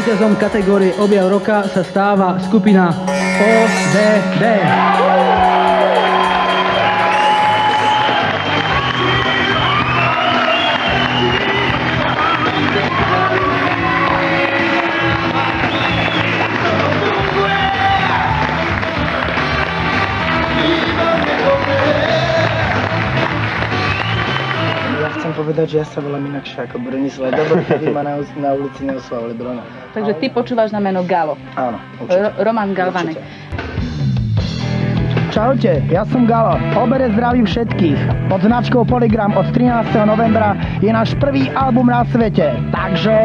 Víťazom kategórie Objav roka sa stáva skupina OBD. Chcem povedať, že ja sa volám inakšie ako Bronislav Dobro, kedy ma na ulici neoslavili Brona. Takže ty počúvaš na meno Galo. Áno, určite. Roman Galvanek. Čaute, ja som Galo. Obere zdravím všetkých. Pod značkou Polygram od 13. novembra je náš prvý album na svete. Takže...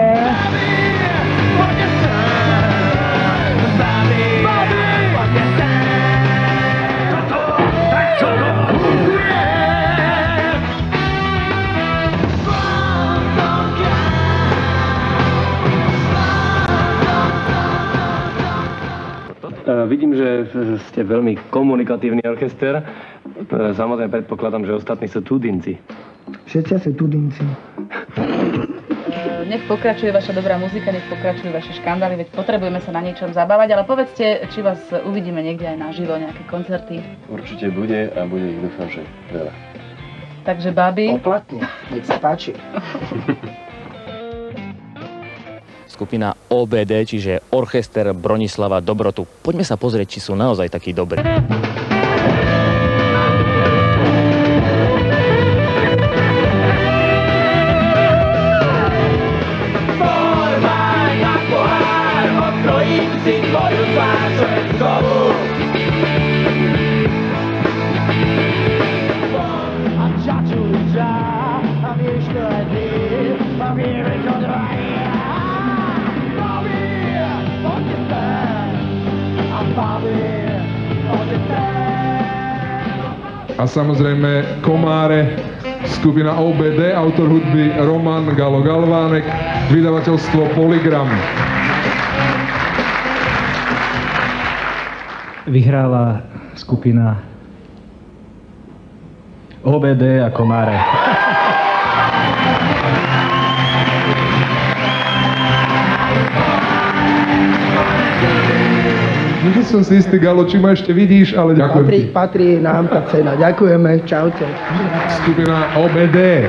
Vidím, že ste veľmi komunikatívny orchester. Samozrejme predpokladám, že ostatní sú tudinci. Všetci sú tudinci. Nech pokračuje vaša dobrá muzika, nech pokračujú vaše škandály, veď potrebujeme sa na niečom zabávať, ale povedzte, či vás uvidíme niekde aj naživo, nejaké koncerty. Určite bude a bude ich, dúfam, že veľa. Takže babi... Oplatne, nech sa páči. Skupina OBD, čiže Orchester Bronislava Dobrotu. Poďme sa pozrieť, či sú naozaj takí dobrí. A samozrejme Komáre, skupina OBD, autor hudby Roman Galo Galvánek, vydavateľstvo Polygram. Vyhrála skupina OBD a Komáre. Nie som si istý, Galo, či ma ešte vidíš, ale ďakujem ti. Patrí nám tá cena. Ďakujeme, čaute. Skupina OBD.